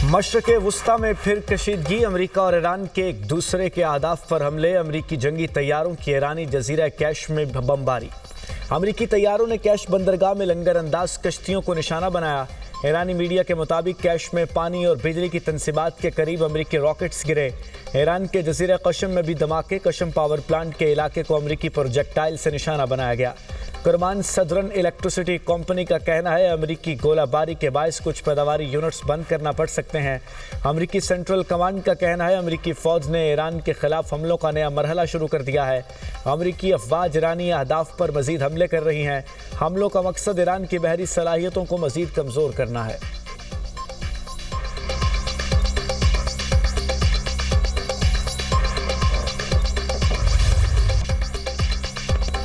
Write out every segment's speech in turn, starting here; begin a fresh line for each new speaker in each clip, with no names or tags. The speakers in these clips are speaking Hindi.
मशरक़े वुस्ता में फिर कशीदगी। अमेरिका और ईरान के एक दूसरे के अहदाफ पर हमले। अमेरिकी जंगी तैयारों की ईरानी जजीरा कैश में बमबारी। अमेरिकी तैयारों ने कैश बंदरगाह में लंगर अंदाज कश्तियों को निशाना बनाया। ईरानी मीडिया के मुताबिक कैश में पानी और बिजली की तंसीबात के करीब अमेरिकी रॉकेट्स गिरे। ईरान के जजीरा कशम में भी धमाके। कशम पावर प्लांट के इलाके को अमेरिकी प्रोजेक्टाइल से निशाना बनाया गया। कुरमान सदरन इलेक्ट्रिसिटी कंपनी का कहना है अमेरिकी गोलाबारी के बायस कुछ पैदावारी यूनिट्स बंद करना पड़ सकते हैं। अमेरिकी सेंट्रल कमांड का कहना है अमेरिकी फौज ने ईरान के खिलाफ हमलों का नया मरहला शुरू कर दिया है। अमेरिकी अफवाज ईरानी अहदाफ पर मजीद हमले कर रही हैं। हमलों का मकसद ईरान की बहरी सलाहियतों को मजीद कमज़ोर करना है।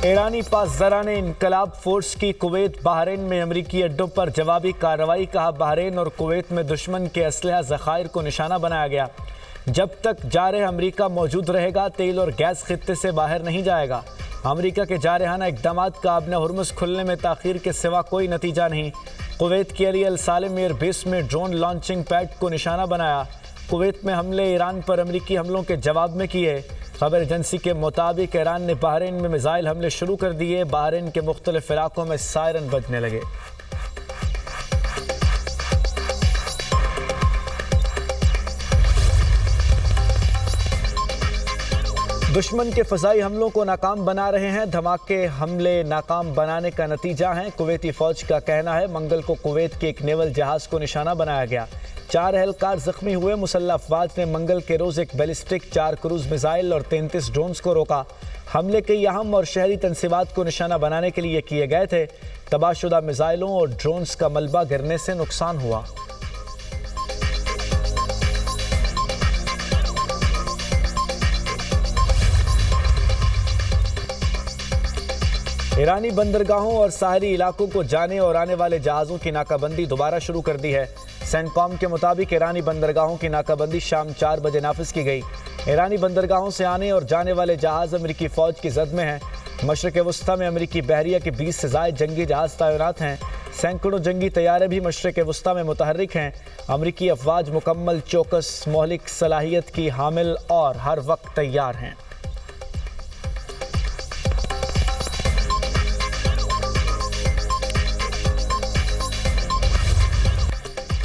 ईरानी पासदारान इनकलाब फोर्स की कुवैत बहरीन में अमरीकी अड्डों पर जवाबी कार्रवाई। कहा बहरीन और कुवैत में दुश्मन के असलहा ज़खायर को निशाना बनाया गया। जब तक जारह अमरीका मौजूद रहेगा तेल और गैस खित्ते से बाहर नहीं जाएगा। अमरीका के जारहाना इक़दाम का आबने हुर्मुज़ खुलने में ताख़ीर के सिवा कोई नतीजा नहीं। कुवैत की अली अल सालिम एयर बेस में ड्रोन लॉन्चिंग पैड को निशाना बनाया। कुवैत में हमले ईरान पर अमरीकी हमलों के जवाब में किए। खबर एजेंसी के मुताबिक ईरान ने बहरीन में मिसाइल हमले शुरू कर दिए। बहरीन के मुख्तलिफ इलाकों में सायरन बजने लगे। दुश्मन के फ़ज़ाई हमलों को नाकाम बना रहे हैं। धमाके हमले नाकाम बनाने का नतीजा हैं। कुवैती फ़ौज का कहना है मंगल को कुवैत के एक नेवल जहाज़ को निशाना बनाया गया। 4 एहलकार जख्मी हुए। मुसल्लह अफवाज ने मंगल के रोज़ एक बैलिस्टिक 4 क्रूज़ मिसाइल और 33 ड्रोन्स को रोका। हमले कई अहम और शहरी तंसीबात को निशाना बनाने के लिए किए गए थे। तबाहशुदा मिसाइलों और ड्रोन्स का मलबा गिरने से नुकसान हुआ। ईरानी बंदरगाहों और साहरी इलाकों को जाने और आने वाले जहाज़ों की नाकाबंदी दोबारा शुरू कर दी है। सेंटकॉम के मुताबिक ईरानी बंदरगाहों की नाकाबंदी शाम 4 बजे नाफिज की गई। ईरानी बंदरगाहों से आने और जाने वाले जहाज़ अमेरिकी फ़ौज की जद में हैं। मशरक़े वुस्ता में अमेरिकी बहरिया के 20 से ज़ायद जंगी जहाज़ तैनात हैं। सैकड़ों जंगी तैयारे भी मशरक़े वुस्ता में मुतहर्रिक हैं। अमेरिकी अफवाज मुकम्मल चौकस मोहलिक सलाहियत की हामिल और हर वक्त तैयार हैं।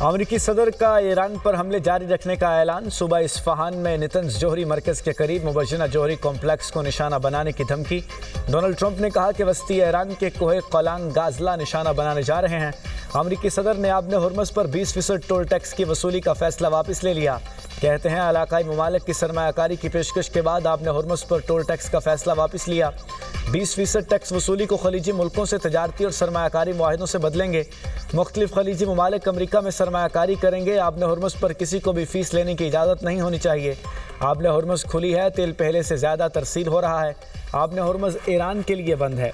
अमेरिकी सदर का ईरान पर हमले जारी रखने का ऐलान। सुबह इस्फहान में नितंज जोहरी मरकज़ के करीब मुबज्जना जोहरी कॉम्प्लेक्स को निशाना बनाने की धमकी। डोनाल्ड ट्रंप ने कहा कि वस्ती ईरान के कोहे क़लान गाजला निशाना बनाने जा रहे हैं। अमेरिकी सदर ने आबने हुर्मुज़ पर 20% टोल टैक्स की वसूली का फैसला वापस ले लिया। कहते हैं इलाकाई ममालिक की सरमायाकारी की पेशकश के बाद आबने हुर्मुज़ पर टोल टैक्स का फैसला वापस लिया। 20% टैक्स वसूली को खलीजी मुल्कों से तजारती और सरमायाकारी मुआहिदों से बदलेंगे। मुख्तलिफ खलीजी ममालिक अमरीका में सरमायाकारी करेंगे। आबने हुर्मुज़ पर किसी को भी फ़ीस लेने की इजाज़त नहीं होनी चाहिए। आबने हुर्मुज़ खुली है, तेल पहले से ज़्यादा तरसील हो रहा है। आबने हुर्मुज़ ईरान के लिए बंद है।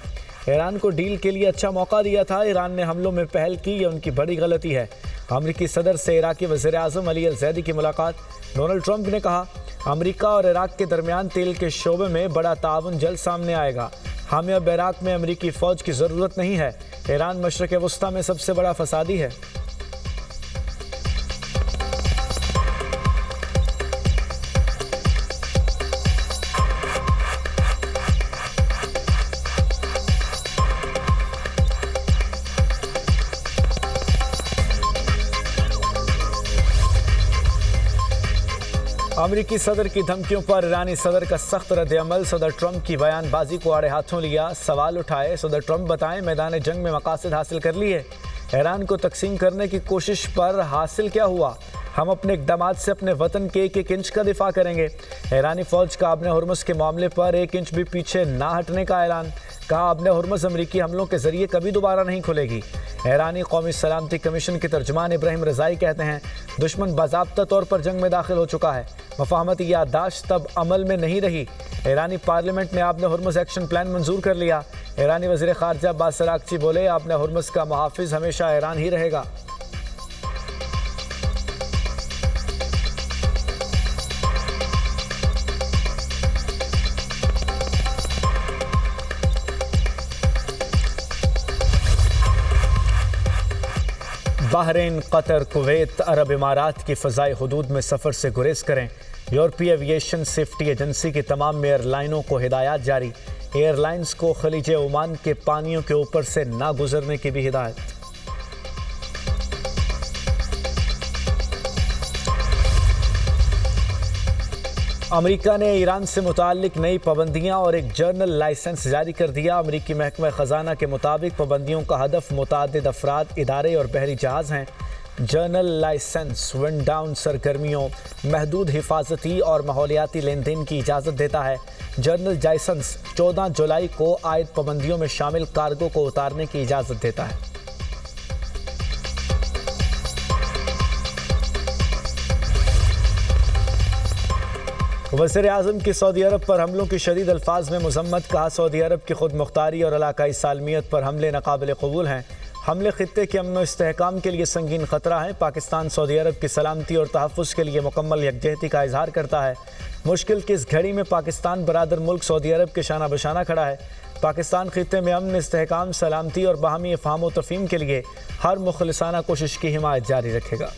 ईरान को डील के लिए अच्छा मौका दिया था। ईरान ने हमलों में पहल की, ये उनकी बड़ी गलती है। अमरीकी सदर से इराकी वज़ीर-ए-आज़म अली अल-ज़ैदी की मुलाकात। डोनाल्ड ट्रंप ने कहा अमरीका और इराक के दरमियान तेल के शोबे में बड़ा ताउन जल्द सामने आएगा। हमें अब इराक में अमरीकी फ़ौज की ज़रूरत नहीं है। ईरान मशरक़े वुस्ता में सबसे बड़ा फसादी है। अमरीकी सदर की धमकियों पर ईरानी सदर का सख्त रद्द-ए-अमल। सदर ट्रंप की बयानबाजी को आड़े हाथों लिया, सवाल उठाए। सदर ट्रंप बताएं मैदान जंग में मकासद हासिल कर लिए। ईरान को तकसीम करने की कोशिश पर हासिल क्या हुआ? हम अपने इक़दाम से अपने वतन के 1-1 इंच का दिफा करेंगे। ईरानी फ़ौज का आबने हुर्मुज़ के मामले पर 1 इंच भी पीछे ना हटने का ऐलान। कहा आबने हुर्मुज़ अमरीकी हमलों के ज़रिए कभी दोबारा नहीं खुलेगी। ईरानी कौमी सलामती कमीशन के तर्जुमान इब्राहिम रज़ाई कहते हैं दुश्मन बाज़ाब्ता तौर पर जंग में दाखिल हो चुका है। मफाहमती याददाश्त तब अमल में नहीं रही। ईरानी पार्लियामेंट ने आबने हुर्मुज़ एक्शन प्लान मंजूर कर लिया। ईरानी वज़ीर ख़ारजा अब्बास अराग़ची बोले आबने हुर्मुज़ का मुहाफ़िज़ हमेशा ईरान ही रहेगा। बहरीन, कतर, कुवैत, अरब इमारात की फ़ज़ाई हुदूद में सफ़र से गुरेज करें। यूरोपीय एविएशन सेफ्टी एजेंसी की तमाम एयरलाइनों को हिदायत जारी। एयरलाइंस को खलीज ओमान के पानियों के ऊपर से ना गुजरने की भी हिदायत। अमेरिका ने ईरान से मुताल्लिक नई पाबंदियां और एक जर्नल लाइसेंस जारी कर दिया। अमेरिकी महकमा ख़जाना के मुताबिक पाबंदियों का हदफ मुतअद्दिद अफराद, इदारे और बहरी जहाज़ हैं। जर्नल लाइसेंस विंड डाउन सरगर्मियों, महदूद हिफाजती और माहौलियाती लेन देन की इजाज़त देता है। जर्नल लाइसेंस 14 जुलाई को आयद पाबंदियों में शामिल कार्गो को उतारने की इजाज़त देता है। वज़ीर-ए-आज़म की सऊदी अरब पर हमलों की शदीद अल्फाज में मज़म्मत। कहा, सऊदी अरब की खुद मुख्तारी और इलाकाई सालमियत पर हमले नाकाबिल कबूल हैं। हमले खित्ते के अमन व इस्तेहकाम के लिए संगीन ख़तरा है। पाकिस्तान सऊदी अरब की सलामती और तहफ़्फ़ुज़ के लिए मुकम्मल यकजहती का इजहार करता है। मुश्किल की इस घड़ी में पाकिस्तान बरादर मुल्क सऊदी अरब के शाना बशाना खड़ा है। पाकिस्तान खित्ते में अमन, इस्तेहकाम, सलामती और बाहमी फ़हम व तफ़हीम के लिए हर मुखलिसाना कोशिश की हिमायत जारी रखेगा।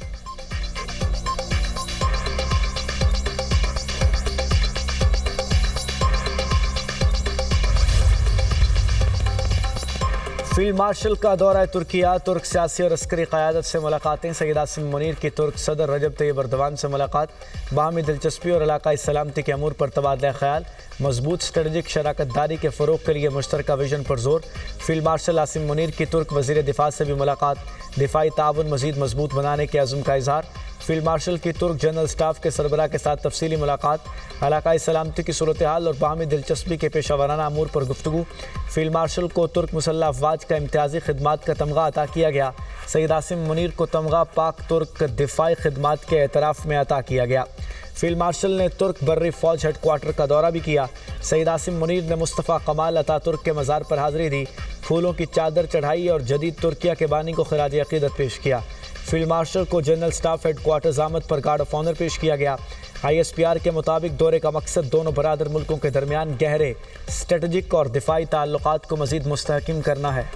फील्ड मार्शल का दौरा तुर्किया, तुर्क सियासी और अस्करी क़यादत से मुलाकातें। सैयद आसिम मुनीर की तुर्क सदर रजब तैयब एर्दोगान से मुलाकात। बाहमी दिलचस्पी और इलाकाई सलामती के अमूर पर तबादला ख्याल। मजबूत स्ट्रेटजिक शराकत दारी के फ़रोग़ के लिए मुश्तरका विजन पर जोर। फील्ड मार्शल आसिम मुनीर की तुर्क वज़ीर दिफा से भी मुलाकात। दिफाई ताउन मज़ीद मजबूत बनाने के अज़्म का इज़हार। फील्ड मार्शल की तुर्क जनरल स्टाफ के सरबराह के साथ तफसीली मुलाकात। इलाकाई सलामती की सूरत हाल और बाहमी दिलचस्पी के पेशा वराना अमूर पर गुफ्तगू। फील्ड मार्शल को तुर्क मुसल्लह अफवाज का इम्तियाजी खिदमात का तमगा अता किया गया। सैयद आसिम मुनीर को तमगा पाक तुर्क दिफाई खिदमात के एतराफ़ में अता किया गया। फील्ड मार्शल ने तुर्क बर्री फ़ौज हेडक्वार्टर का दौरा भी किया। सैयद आसिम मुनीर ने मुस्तफ़ा कमाल अतातुर्क के मज़ार पर हाज़िरी दी, फूलों की चादर चढ़ाई और जदीद तुर्किया के बानी को खिराज अक़ीदत पेश किया। फील्ड मार्शल को जनरल स्टाफ हेडक्वार्टर आमद पर गार्ड ऑफ ऑनर पेश किया गया। ISPR के मुताबिक दौरे का मकसद दोनों बरादर मुल्कों के दरमियान गहरे स्ट्रेटजिक और दिफाई ताल्लुकात को मज़ीद मुस्तहकम करना है।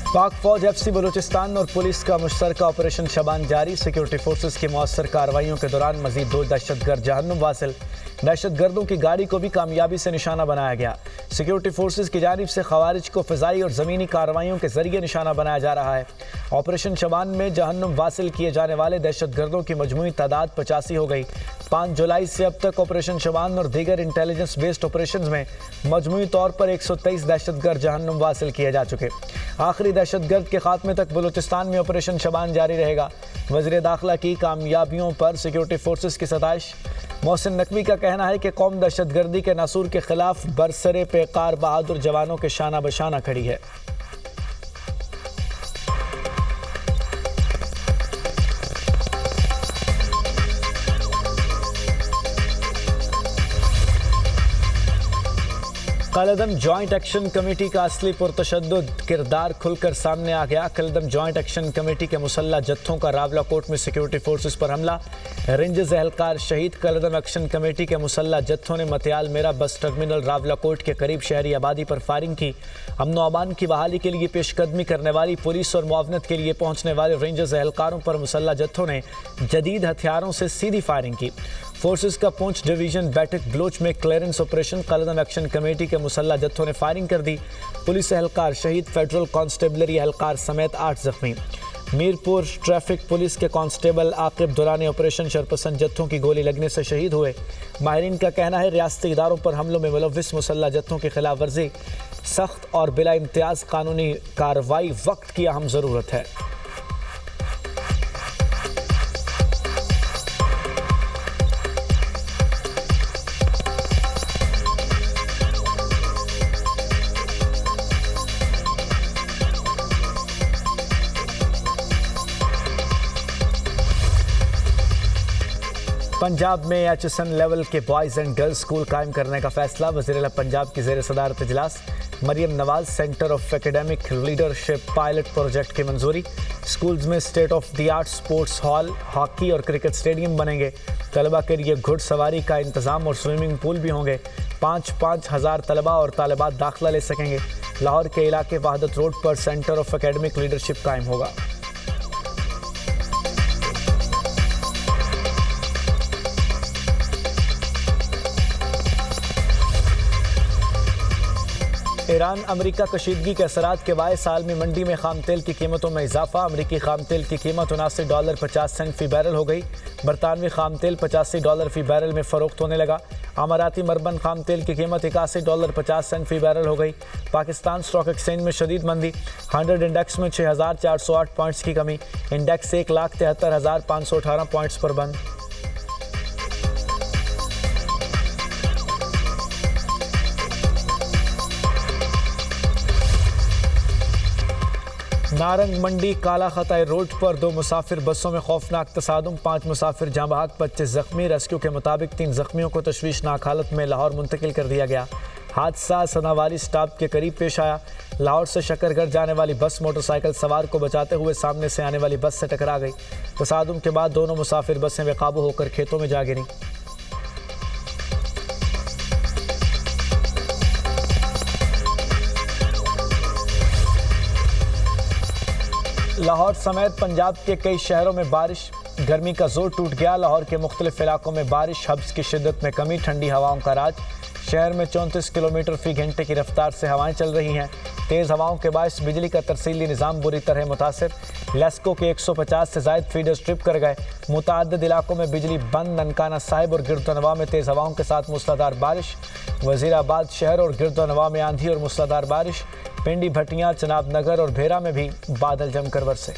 पाक फौज, FC बलूचिस्तान और पुलिस का मुश्तरका ऑपरेशन शबान जारी। सिक्योरिटी फोर्सेस की मौसर कार्रवाइयों के दौरान मजीद 2 दहशतगर्द जहन्नुम वासिल। दहशतगर्दों की गाड़ी को भी कामयाबी से निशाना बनाया गया। सिक्योरिटी फोर्सेस की जानिब से खवारिज को फ़िज़ाई और ज़मीनी कार्रवाइयों के जरिए निशाना बनाया जा रहा है। ऑपरेशन शबान में जहन्नुम वासिल किए जाने वाले दहशतगर्दों की मजमूई तादाद 85 हो गई। 5 जुलाई से अब तक ऑपरेशन शबान और दीगर इंटेलिजेंस बेस्ड ऑपरेशन में मजमूई तौर पर 123 दहशतगर्द जहन्नुम वासिल किए जा चुके। आखिरी दहशतगर्द के खात्मे तक बलूचिस्तान में ऑपरेशन शबान जारी रहेगा। वज़ीर दाखिला की कामयाबियों पर सिक्योरिटी फोर्सेस की सताइश। मोहसिन नकवी का कहना है कि कौम दहशतगर्दी के नासूर के खिलाफ बरसरे पेकार बहादुर जवानों के शाना बशाना खड़ी है। कलदम जॉइंट एक्शन कमेटी का असली पुरतशद्दुद किरदार खुलकर सामने आ गया। कलदम जॉइंट एक्शन कमेटी के मुसल्लह जत्थों का रावलाकोट में सिक्योरिटी फोर्सेस पर हमला, रेंजर्स एहलकार शहीद। कलदम एक्शन कमेटी के मुसल्लह जत्थों ने मतियाल मेरा बस टर्मिनल रावलाकोट के करीब शहरी आबादी पर फायरिंग की। अमन व अमान की बहाली के लिए पेशकदमी करने वाली पुलिस और मुआवनत के लिए पहुंचने वाले रेंजर्स एहलकारों पर मुसल्लह जत्थों ने जदीद हथियारों से सीधी फायरिंग की। फोर्सेस का पूंछ डिवीजन बैठक बलोच में क्लियरेंस ऑपरेशन। कलदम एक्शन कमेटी के मुसल्लह जत्थों ने फायरिंग कर दी। पुलिस एहलकार शहीद, फेडरल कांस्टेबलरी एहलकार समेत 8 जख्मी। मीरपुर ट्रैफिक पुलिस के कांस्टेबल आकिब दौरान ऑपरेशन शरपसंद जत्थों की गोली लगने से शहीद हुए। माहिरीन का कहना है रियासती इदारों पर हमलों में मुलव्विस मुसल्लह जत्थों की खिलाफ वर्जी, सख्त और बिला इम्तियाज़ कानूनी कार्रवाई वक्त की अहम ज़रूरत है। पंजाब में HSN लेवल के बॉयज़ एंड गर्ल्स स्कूल कायम करने का फैसला। वज़ीर-ए-आला पंजाब की ज़ेर सदारत इजलास। Maryam Nawaz centre of academic leadership pilot project की मंजूरी। स्कूल्स में state of the art sports hall, hockey और क्रिकेट स्टेडियम बनेंगे। तलबा के लिए घुड़सवारी का इंतज़ाम और स्विमिंग पूल भी होंगे। 5-5 हज़ार तलबा और तालिबात दाखिला ले सकेंगे। लाहौर के इलाके वहादत रोड पर सेंटर ऑफ एकेडमिक लीडरशिप कायम होगा। ईरान अमेरिका कशीदगी के असरात के बायस साल में मंडी में खाम तेल की कीमतों में इजाफा। अमेरिकी खाम तेल की कीमत $79.50 फी बैरल हो गई। बरतानवी खाम तेल $85 फी बैरल में फ़रोख्त होने लगा। अमाराती मरबन खाम तेल की कीमत $81.50 फी बैरल हो गई। पाकिस्तान स्टॉक एक्सचेंज में शदीद मंदी। 100 इंडेक्स में 6,408 पॉइंट्स की कमी। इंडेक्स 1,73,518 पॉइंट्स पर बंद। नारंग मंडी काला खताई रोड पर 2 मुसाफिर बसों में खौफनाक तसादुम। 5 मुसाफिर जाँ बहक, 25 जख्मी। रेस्क्यू के मुताबिक 3 जख्मियों को तशवीशनाक हालत में लाहौर मुंतकिल कर दिया गया। हादसा सनावाली स्टॉप के करीब पेश आया। लाहौर से शकरगढ़ जाने वाली बस मोटरसाइकिल सवार को बचाते हुए सामने से आने वाली बस से टकरा गई। तसादुम के बाद दोनों मुसाफिर बसें बेकाबू होकर खेतों में जा गिरीं। लाहौर समेत पंजाब के कई शहरों में बारिश। गर्मी का जोर टूट गया। लाहौर के मुख्तलिफ इलाकों में बारिश, हब्स की शिद्दत में कमी, ठंडी हवाओं का राज। शहर में 34 किलोमीटर फी घंटे की रफ्तार से हवाएं चल रही हैं। तेज़ हवाओं के बायस बिजली का तरसीली निज़ाम बुरी तरह मुतासिर। लेस्को के 150 से ज़ायद फीडर स्ट्रिप कर गए। मुतअद्दिद इलाकों में बिजली बंद। ननकाना साहिब और गिरदोनवा में तेज़ हवाओं के साथ मूसलाधार बारिश। वज़ीराबाद शहर और गिरदोनवा में आंधी और मूसलाधार बारिश। पिंडी, भटियां, चनाब नगर और भेरा में भी बादल जमकर बरसे।